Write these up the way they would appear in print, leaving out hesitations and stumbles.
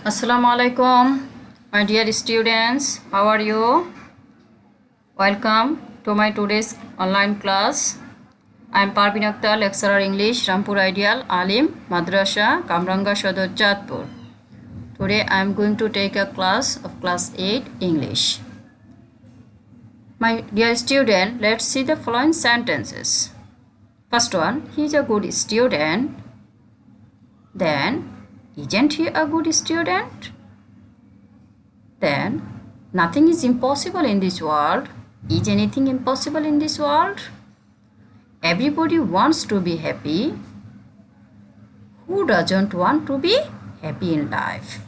Assalamu alaikum, my dear students. How are you? Welcome to my today's online class. I am Parvin Akhtar, lecturer English, Rampur Ideal, Alim, Madrasa, Kamranga Sadar, Jadpur. Today I am going to take a class of class 8 English. My dear student, let's see the following sentences. First one, he is a good student. Then, isn't he a good student? Then, nothing is impossible in this world. Is anything impossible in this world? Everybody wants to be happy. Who doesn't want to be happy in life?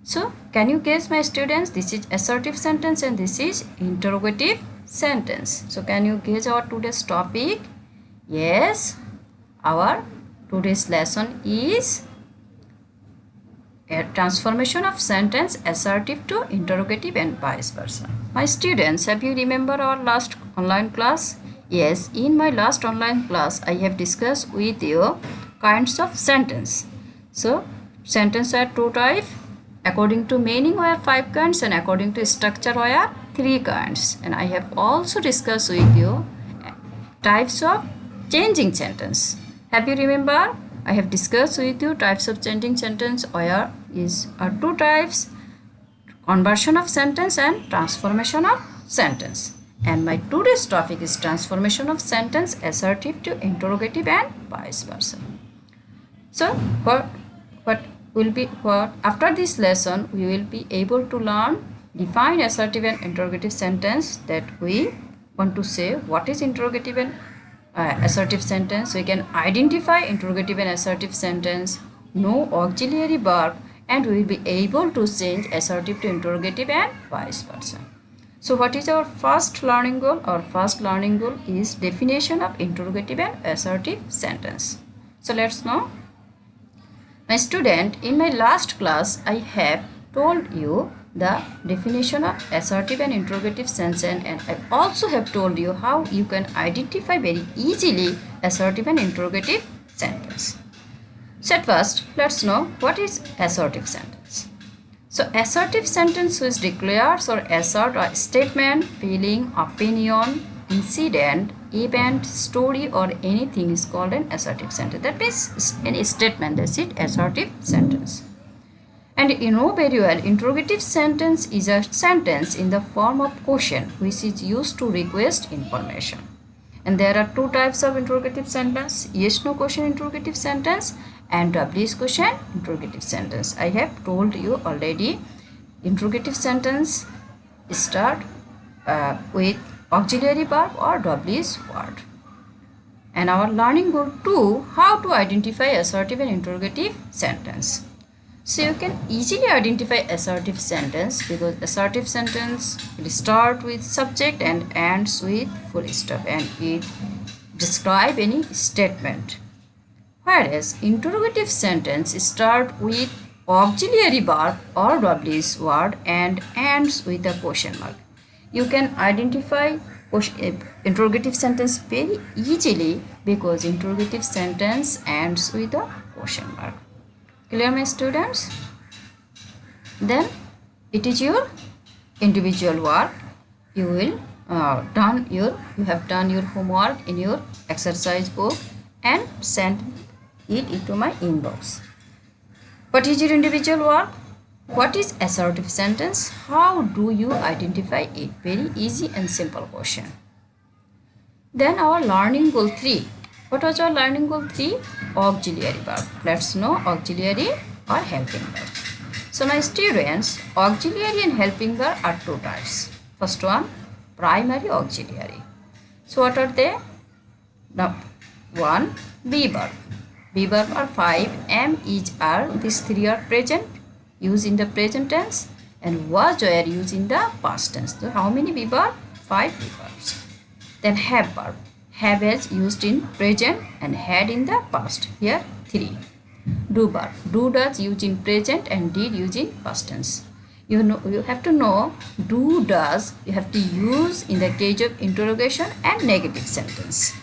So, can you guess, my students? This is assertive sentence and this is interrogative sentence. So, can you guess our today's topic? Yes, our today's lesson is a transformation of sentence assertive to interrogative and vice versa. My students, have you remember our last online class? Yes, in my last online class, I have discussed with you kinds of sentence. So, sentence are two types. According to meaning, were 5 kinds, and according to structure, were 3 kinds. And I have also discussed with you types of changing sentence. Have you remember? I have discussed with you types of changing sentence where are 2 types: conversion of sentence and transformation of sentence. And my today's topic is transformation of sentence assertive to interrogative and vice versa. So after this lesson we will be able to learn define assertive and interrogative sentence, that we want to say what is interrogative and assertive sentence. We can identify interrogative and assertive sentence, know auxiliary verb, and we will be able to change assertive to interrogative and vice versa. So what is our first learning goal? Our first learning goal is definition of interrogative and assertive sentence. So let's know. My student, in my last class I have told you the definition of assertive and interrogative sentence, and I also have told you how you can identify very easily assertive and interrogative sentence. So at first, let's know what is assertive sentence. So assertive sentence which declares or assert a statement, feeling, opinion, incident, event, story or anything is called an assertive sentence. That means any statement, that's it, assertive sentence. And you know very well, interrogative sentence is a sentence in the form of question which is used to request information. And there are 2 types of interrogative sentence: yes no question interrogative sentence and WH question interrogative sentence. I have told you already, interrogative sentence start with auxiliary verb or WH word. And our learning goal 2, how to identify assertive and interrogative sentence. So you can easily identify assertive sentence because assertive sentence will start with subject and ends with full stop, and it describe any statement. Whereas interrogative sentence start with auxiliary verb or WH word and ends with a question mark. You can identify interrogative sentence very easily because interrogative sentence ends with a question mark. Clear, my students? Then it is your individual work. You will you have done your homework in your exercise book and send it into my inbox. What is your individual work? What is assertive sentence? How do you identify it? Very easy and simple question. Then our learning goal 3. What was our learning goal 3? Auxiliary verb. Let's know auxiliary or helping verb. So my students, auxiliary and helping verb are 2 types. First one, primary auxiliary. So what are they? Now, 1, be verb. Be verb are 5, am, is, are. These 3 are present, used in the present tense, and was, were used in the past tense. So how many be verb? 5 be verbs. Then have verb. Have as used in present and had in the past. Here 3. Do verb. Do does used in present and did used in past tense. You have to know do does you have to use in the case of interrogation and negative sentence.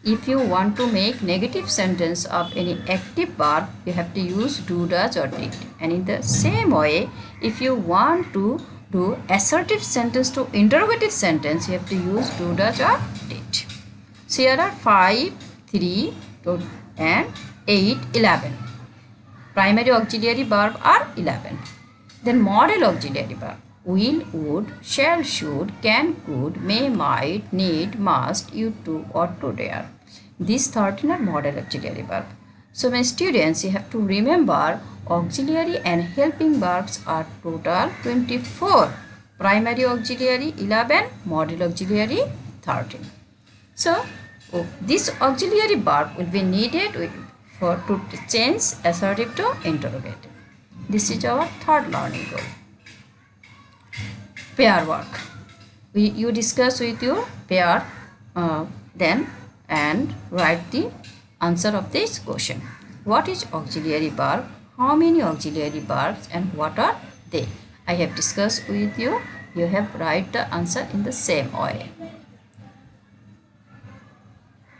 If you want to make negative sentence of any active verb, you have to use do, does or did. And in the same way, if you want to do assertive sentence to interrogative sentence, you have to use do, does or did. So here are 5, 3 and 8, 11. Primary auxiliary verb are 11. Then model auxiliary verb. Will, would, shall, should, can, could, may, might, need, must, you to, or to dare. These 13 are model auxiliary verb. So my students, you have to remember auxiliary and helping verbs are total 24. Primary auxiliary 11, model auxiliary 13. So this auxiliary verb will be needed to change assertive to interrogative. This is our third learning goal. Pair work. You discuss with your pair then and write the answer of this question. What is auxiliary verb? How many auxiliary verbs and what are they? I have discussed with you. You have write the answer in the same way.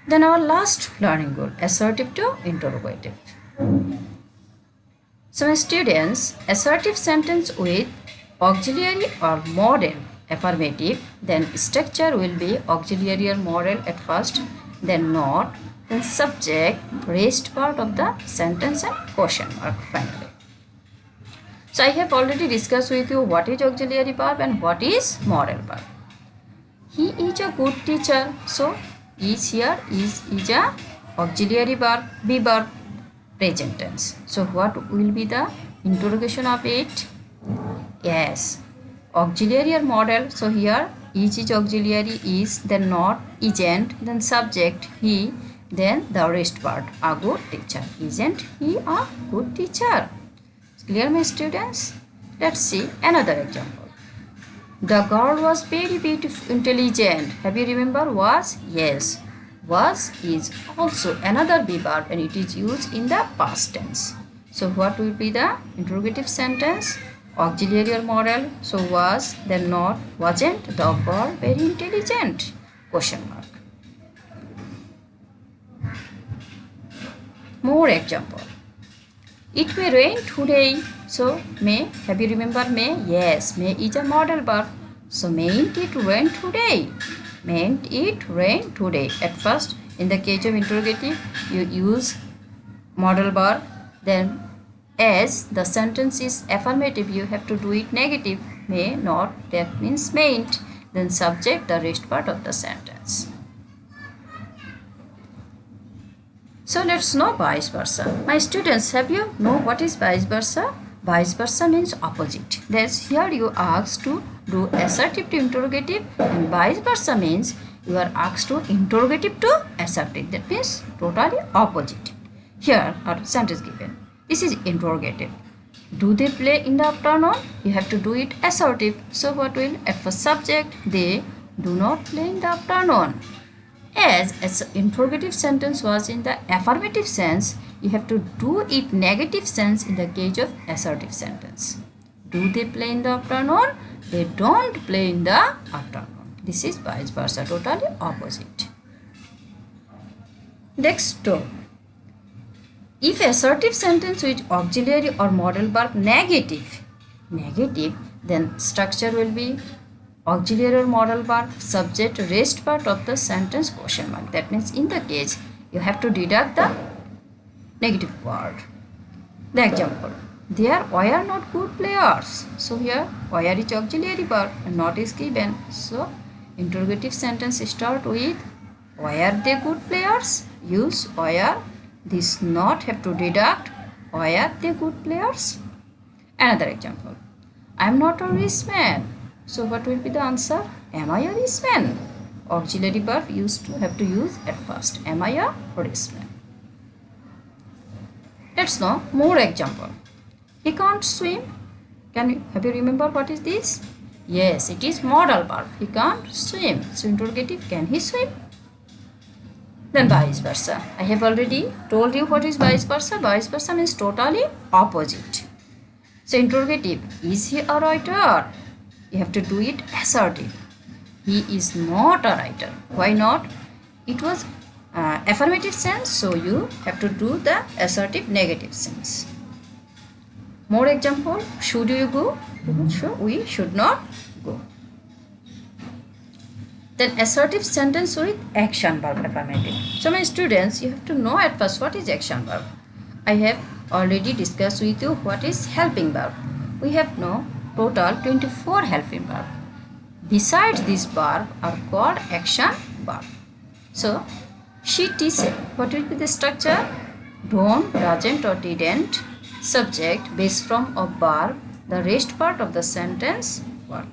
Then our last learning goal, assertive to interrogative. So my students, assertive sentence with auxiliary or model affirmative, then structure will be auxiliary or model at first, then not, then subject, rest part of the sentence and question mark finally. So I have already discussed with you what is auxiliary verb and what is model verb. He is a good teacher. So is here is a auxiliary verb, be verb, present tense. So what will be the interrogation of it? Yes, auxiliary or model. So here is auxiliary, is, then not, isn't, then subject, he, then the rest part, a good teacher. Isn't he a good teacher? Clear, my students? Let's see another example. The girl was very beautiful, intelligent. Have you remember was? Yes. Was is also another be verb and it is used in the past tense. So what will be the interrogative sentence? Auxiliary or model. So was, then not, wasn't the girl very intelligent? Question mark. More example. It may rain today. So may, have you remember may? Yes, may is a model verb. So mayn't it rain today? Mayn't it rain today? At first, in the case of interrogative, you use model verb. Then as the sentence is affirmative, you have to do it negative. May, not, that means mayn't. Then subject, the rest part of the sentence. So let's know vice versa. My students, have you know what is vice versa? Vice versa means opposite. That's here you asked to do assertive to interrogative, and vice versa means you are asked to interrogative to assertive. That means totally opposite. Here are sentence given. This is interrogative. Do they play in the afternoon? You have to do it assertive. So what will? At first subject, they do not play in the afternoon. As interrogative sentence was in the affirmative sense, you have to do it negative sense in the case of assertive sentence. Do they play in the afternoon? They don't play in the afternoon. This is vice versa, totally opposite. Next, if assertive sentence with auxiliary or model verb negative, then structure will be auxiliary or model verb, subject, rest part of the sentence, question mark. That means in the case you have to deduct the negative word. The example, there were not good players. So here were is auxiliary verb and not is given. So interrogative sentence start with were they good players? Use were. This not have to deduct were they good players. Another example, I am not a rich man. So what will be the answer? Am I a rich man? Auxiliary verb used to have to use at first. Am I a rich man? Let's know more example. He can't swim. Have you remember what is this? Yes, it is modal verb. He can't swim. So interrogative, can he swim? Then vice versa. I have already told you what is vice versa. Vice versa means totally opposite. So interrogative, is he a writer? You have to do it assertive. He is not a writer. Why not? It was affirmative sense, so you have to do the assertive negative sense. More example, should you go? So we should not go. Then assertive sentence with action verb affirmative. So my students, you have to know at first what is action verb. I have already discussed with you what is helping verb. We have no total 24 helping verb. Besides this verb are called action verb. So she teaches. What will be the structure? Don't, doesn't or didn't. Subject, base form of verb. The rest part of the sentence what?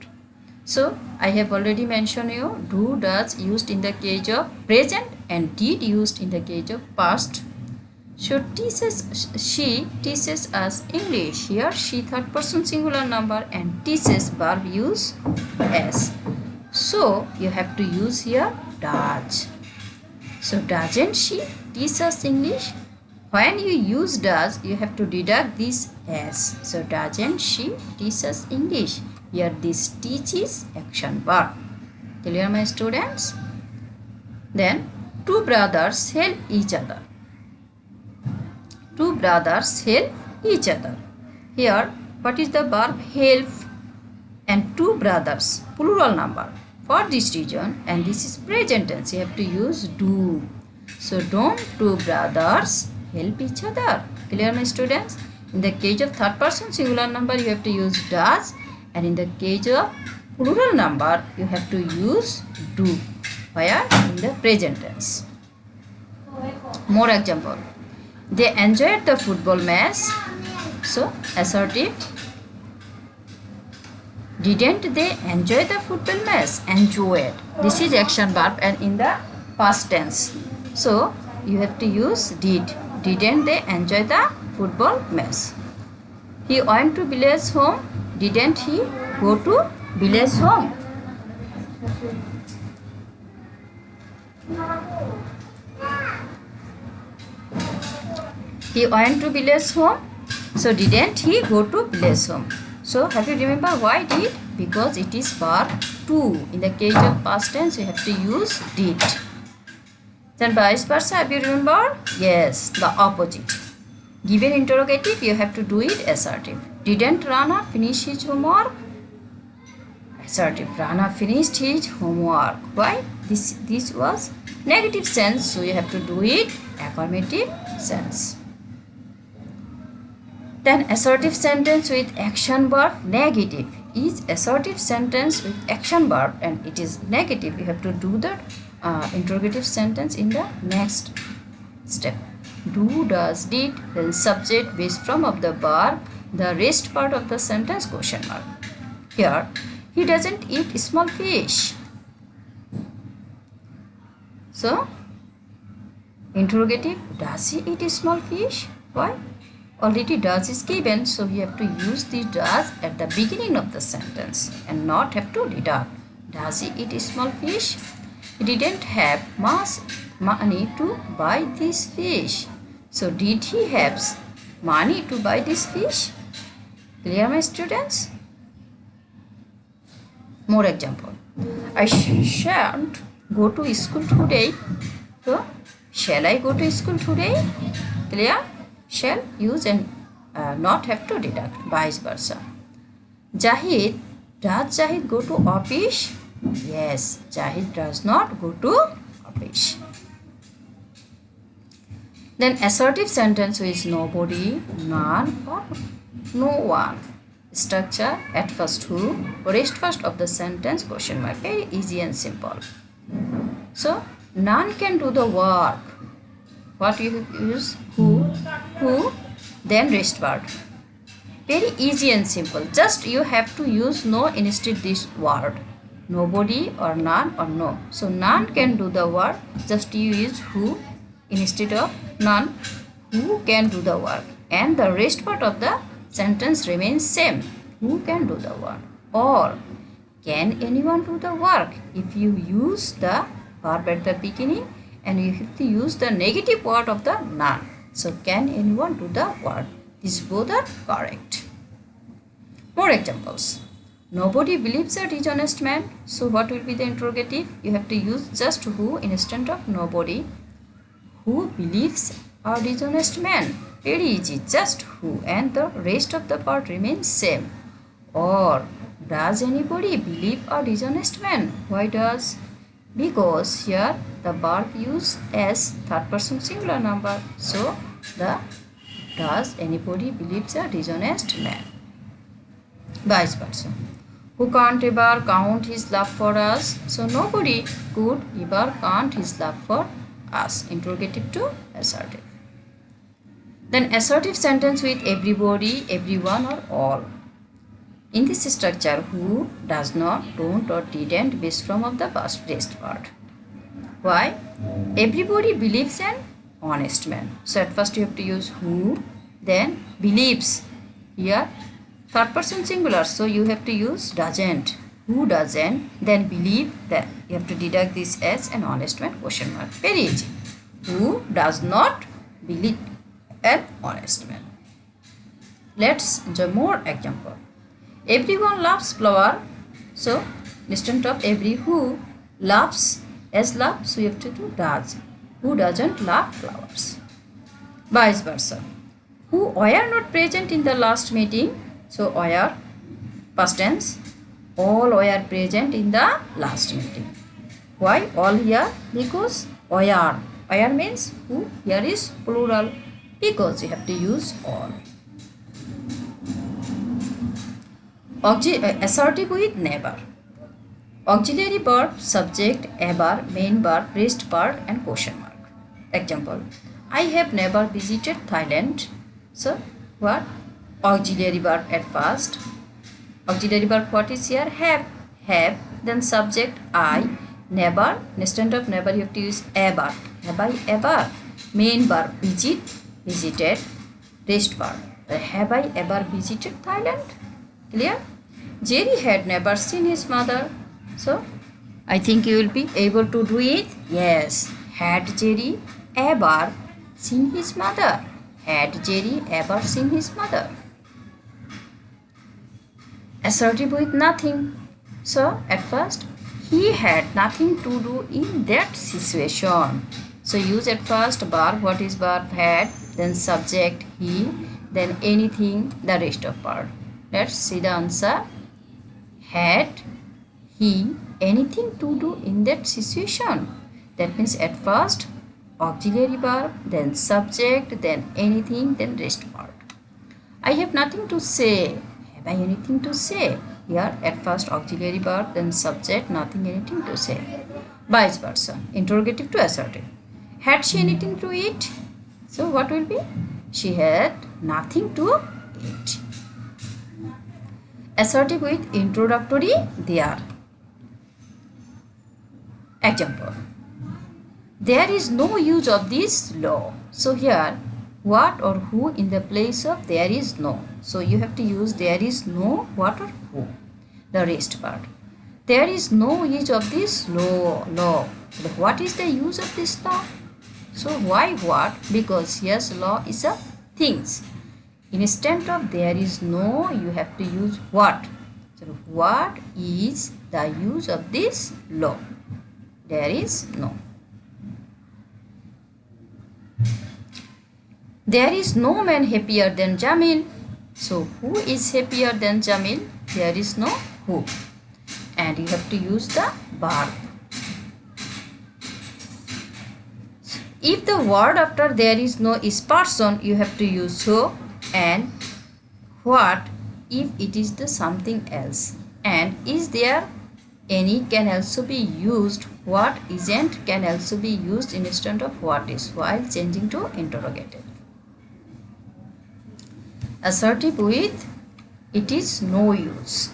So I have already mentioned you do, does used in the case of present and did used in the case of past. So she teaches us English. Here she third person singular number and teaches verb use as. So you have to use here does. So doesn't she teach us English? When you use does, you have to deduct this as. So doesn't she teach us English? Here this teach is action verb. Clear my students? Then two brothers help each other. Two brothers help each other. Here what is the verb help? And two brothers, plural number. For this reason, and this is present tense, you have to use do. So don't two brothers help each other. Clear my students? In the case of third person singular number, you have to use does, and in the case of plural number, you have to use do. Where? In the present tense. More example. They enjoyed the football match. So assertive. Didn't they enjoy the football match? Enjoyed. This is action verb and in the past tense. So you have to use did. Didn't they enjoy the football match? He went to village home. Didn't he go to village home? He went to village home. So didn't he go to village home? So have you remember why did? Because it is verb to. In the case of past tense, you have to use did. Then vice versa, have you remember? Yes, the opposite. Given interrogative, you have to do it assertive. Didn't Rana finish his homework? Assertive. Rana finished his homework. Why? This was negative sense, so you have to do it affirmative sense. Then assertive sentence with action verb negative is assertive sentence with action verb and it is negative. You have to do the interrogative sentence in the next step. Do, does, did, then subject, base form of the verb, the rest part of the sentence question mark. Here, he doesn't eat small fish. So, interrogative, does he eat small fish? Why? Already does is given, so we have to use the does at the beginning of the sentence and not have to deduct. Does he eat small fish? He didn't have much money to buy this fish. So did he have money to buy this fish? Clear my students? More example. I shan't go to school today. So shall I go to school today? Clear? Shall use and not have to deduct, vice versa. Jahid, does Jahid go to office? Yes, Jahid does not go to office. Then assertive sentence with nobody, none or no one. Structure at first who, rest first of the sentence question mark. Very easy and simple. So none can do the work. What you use? Who, then rest word. Very easy and simple. Just you have to use no instead this word. Nobody or none or no. So none can do the work. Just you use who instead of none. Who can do the work. And the rest part of the sentence remains same. Who can do the work? Or can anyone do the work? If you use the verb at the beginning, and you have to use the negative word of the none. So can anyone do the work? These both are correct. More examples. Nobody believes a dishonest man. So what will be the interrogative? You have to use just who instead of nobody. who believes a dishonest man? Very easy, just who, and the rest of the part remains same. Or does anybody believe a dishonest man? Why does? Because here the verb used as third person singular number. So the does anybody believes a dishonest man? Vice versa. Who can't ever count his love for us? So nobody could ever count his love for us. Interrogative to assertive. Then assertive sentence with everybody, everyone or all. In this structure, who, does not, don't or didn't base form of the past rest part. Why? Everybody believes an honest man. So at first you have to use who, then believes. Here third person singular, so you have to use doesn't. Who doesn't, then believe, that you have to deduct this as an honest man, question mark. Very easy. Who does not believe an honest man. Let's enjoy more example. Everyone loves flower. So instead of every, who loves as love, so you have to do does. Who doesn't love flowers? Vice versa. Who were not present in the last meeting. So were past tense. All were present in the last meeting. Why all here? Because were. Were means who. Here is plural. Because you have to use all. Assertive with never. Auxiliary verb, subject, ever, main verb, rest part and question mark. Example. I have never visited Thailand. So what? Auxiliary verb at first. Auxiliary verb what is here? Have. Have. Then subject I. Never. Instead of never you have to use ever. Have I ever? Main verb visit. Visited. Rest verb. Have I ever visited Thailand? Clear? Jerry had never seen his mother. So I think you will be able to do it. Yes. Had Jerry ever seen his mother? Had Jerry ever seen his mother? Assertive with nothing. So at first he had nothing to do in that situation. So use at first verb. What is verb? Had. Then subject he. Then anything. The rest of part. Let's see the answer. Had he anything to do in that situation? That means at first auxiliary verb, then subject, then anything, then rest part. I have nothing to say. Have I anything to say? Here at first auxiliary verb, then subject, nothing, anything to say. Vice versa. Interrogative to assertive. Had she anything to eat? So what will be? She had nothing to eat. Assertive with introductory there. Example. There is no use of this law. So here what or who in the place of there is no. So you have to use there is no what or who. The rest part. There is no use of this law. What is the use of this law? So why what? Because yes, law is a things. Instead of there is no, you have to use what. So what is the use of this law? There is no. There is no man happier than Jamil. So who is happier than Jamil? There is no who. And you have to use the verb. If the word after there is no is person, you have to use so. And what if it is the something else? And is there any can also be used. What isn't can also be used instead of what is while changing to interrogative. Assertive with it is no use.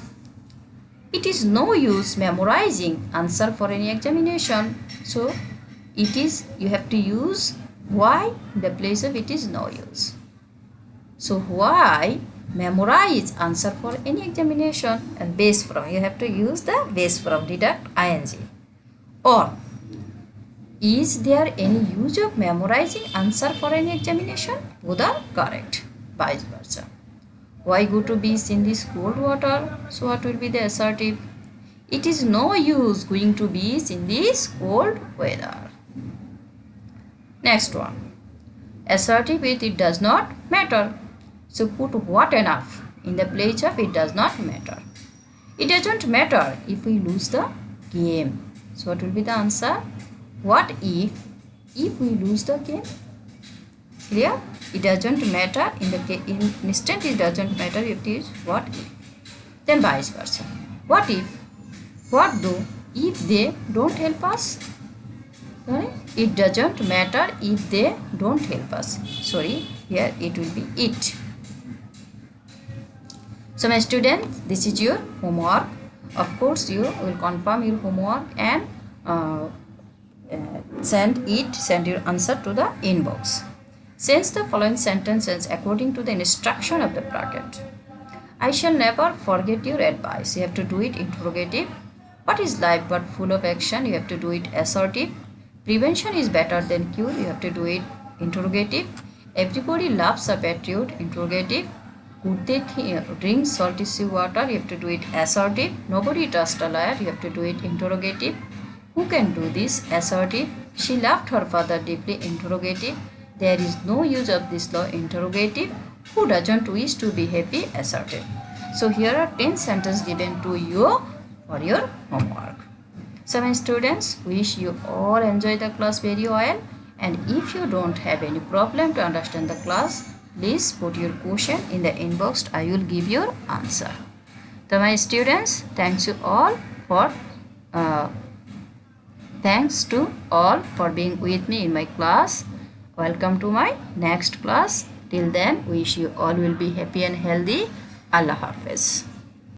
It is no use memorizing answer for any examination. So it is, you have to use why in the place of it is no use. So why memorize answer for any examination, and base from, you have to use the base from, deduct ing. Or is there any use of memorizing answer for any examination? Both are correct. Vice versa. Why go to beach in this cold water? So what will be the assertive? It is no use going to beach in this cold weather. Next one. Assertive with it does not matter. So put what enough in the place of it does not matter. It doesn't matter if we lose the game. So what will be the answer? What if we lose the game? Clear? It doesn't matter in the instant. It doesn't matter if it is what if. Then vice versa. What if? What do if they don't help us? Sorry, it doesn't matter if they don't help us. Sorry, here it will be it. So my students, this is your homework. Of course, you will confirm your homework and send your answer to the inbox. Change the following sentences according to the instruction of the bracket. I shall never forget your advice. You have to do it interrogative. What is life but full of action? You have to do it assertive. Prevention is better than cure. You have to do it interrogative. Everybody loves a patriot. Interrogative. Could they drink salty sea water? You have to do it assertive. Nobody trusts a liar. You have to do it interrogative. Who can do this? Assertive. She loved her father deeply. Interrogative. There is no use of this law. Interrogative. Who doesn't wish to be happy? Assertive. So here are 10 sentences given to you for your homework. So my students, wish you all enjoy the class very well, and if you don't have any problem to understand the class, please put your question in the inbox. I will give your answer. So my students, thanks to all for being with me in my class. Welcome to my next class. Till then, wish you all will be happy and healthy. Allah Hafiz.